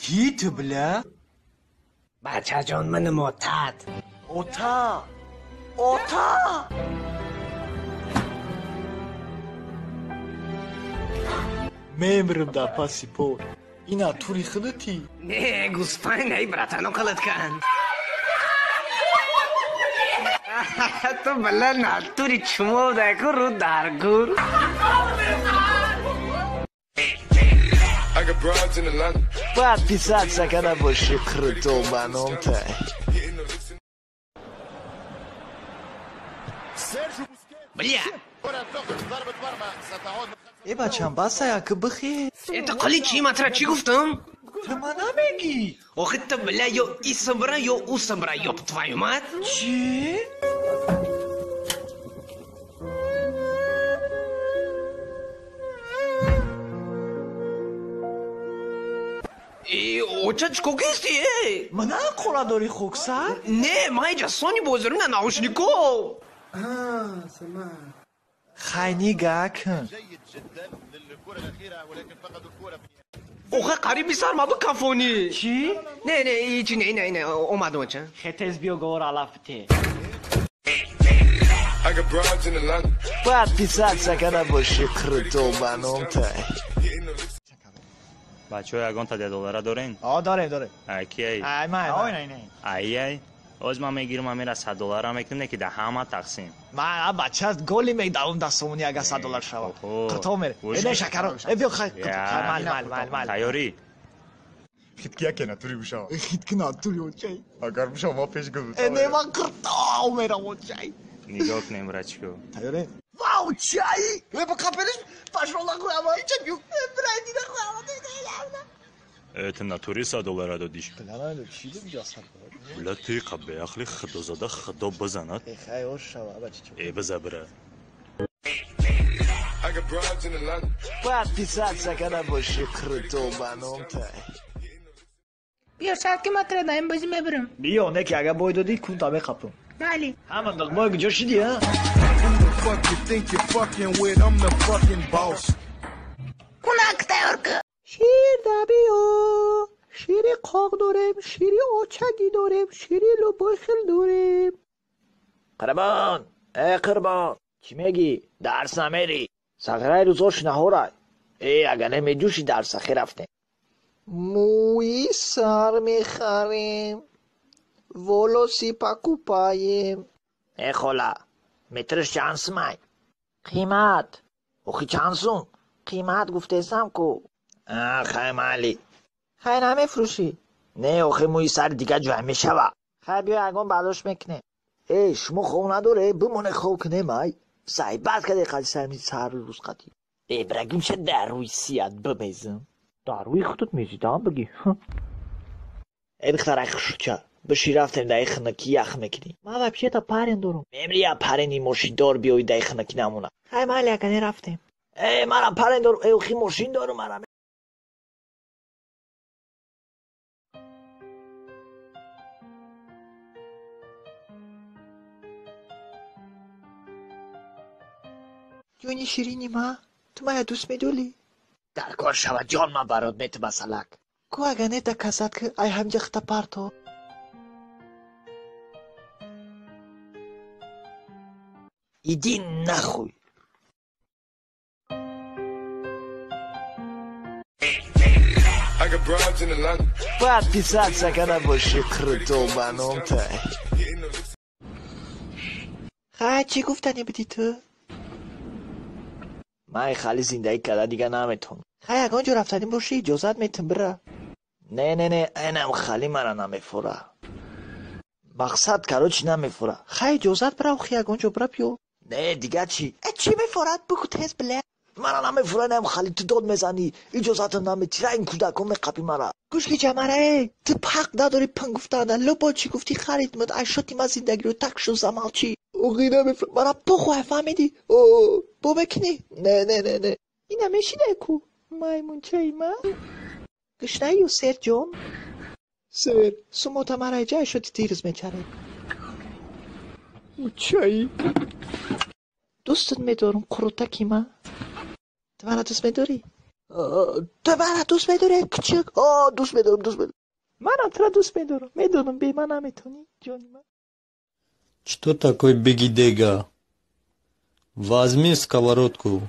کیت بله؟ بچه جان من معتاد. اوتا میمرم در پاسی پور اینا توری خودتی؟ نه گوسفند ای براتانو قلت کن. تو بله ناتوری چمو دکو رو درگور. باید پیسات سکنه باشی خرطو بانم تای بلیا ای بچم بسه یکی بخیر انت قلی چی مطرح چی گفتم؟ تو ما نمیگی آخه تو بله یا ای صبره یا او صبره یا بطفای اومد؟ چی؟ اوچه چکو کستی ای؟ منه قرا داری خوکسر؟ نه ما اینجا سانی بازرونه ناوشنیکو. خیلی گکن اوخه قریبی سر ما بکفونی. چی؟ نه ایچی نه اومد اوچه. خطز بیو گور علافته باید پیسات سکنه باشی خرطو بانم تای بچه های اگان تا $10 دارین؟ داره کی ای؟ ای از من میگیرم من میره $100 هم میکنه که ده همه تقسیم من بچه از گولی میدارم دستمونی اگه $100 شود خطو میره ایده شکرم ایده خیلی مال تیاری؟ خیلی که یکی نتوری بشه خیلی که ناتوری اوچه اگر بشه ما پیش گذاشت ایده من خطو میره اوچه نگاه کنیم رچکو تیاره واو چی ای با کپلش پشمالله خواه چه بیو برای دیده خواه ایت نتوری $100 دادیش بلنه چی دو بیجا $100 بلا توی قبه اخلی خدا زده خدا بزند خیلی هوش شوا بچه چه ای بزبره باید پیسات سکنه باشی خرطو بانم تای بیا ساعت که مطرح دایم بازی میبرم. بیا نکی اگه باید دادی کن تا بخپم بله همون دقمه گجا شدی ها کنک تیار که شیر دبیو شیری قاق داریم شیری آچگی داریم شیری لباخل داریم قربان ای قربان چی میگی؟ درس نمیری سخیره روزاش نهورای ای اگه نمیجوشی درس سخی رفته موی سر میخریم ولو سیپا کوپاییم ای خولا مترش چند سمای قیمت اوخی چند سوم قیمت گفته سم کو خیلی مالی خیلی نمی فروشی نه اوخی موی سر دیگه جو همه شوا خیلی بیا اگون برداشت میکنه ای شما خواه نداره بمونه خواه کنه مای سعی بعد که دیگه سر میزی سر روز قدی ای برگیم چه در روی سیاد بمیزم در روی خودت میزی هم بگی ای بختر اخ شوچه بشی رفتیم دای خنکی یخ میکنی ما و پیش تا پرین دارم میمری یا پرینی ماشین دار بیایی دای خنکی نمونه خیلی مالی اگه رفتیم ای مرم پرین دارم ای اوخی ماشین دارم مرم جونی شیرینی ما تو ما دوست میدولی در کار شود جان ما برات میت مسلک کو اگه نیتا کسد که ای هم جخت پارتو ایدی نخوی باید پیسات سکنه باشی خرطو بانم تای خواهد چی گفتنی بدی تو؟ من خالی زندگی کرده دیگه نمیتون خواهی اگه اونجا رفتنی باشی اجازت میتون بره نه اینم خالی مرا نمیفوره مقصد کرو چی نمیفوره خواهی اجازت بره خواهی اگه اونجا بره پیو نه دیگه چی؟ چی میفورد بگو تیز بله مرا نمیفوره نم خالی تو داد میزنی اجازت نمیتی را این کودکون میقبی مرا گوش که جمعه تو پق نداری پن گفتنه لبا چی گفتی خرید مد اشاتی ما زندگی رو تک شو زمال چی اوغی نمیفوره مرا بخواه فهمیدی بو بکنی نه این همیشی نکو مایمون چه ما گشنه یو سر جون سر سموتا مرا ایجا اشاتی تیرز میچره چایی دوستت میدارم قروتکی ما تو مرا دوست میداری تو منو دوست میداری کچک؟ دوست میدارم. منم تو را دوست میدارم. میدونم بی من نمیتونی جانی من. Что такое бегидега? Возьми сковородку,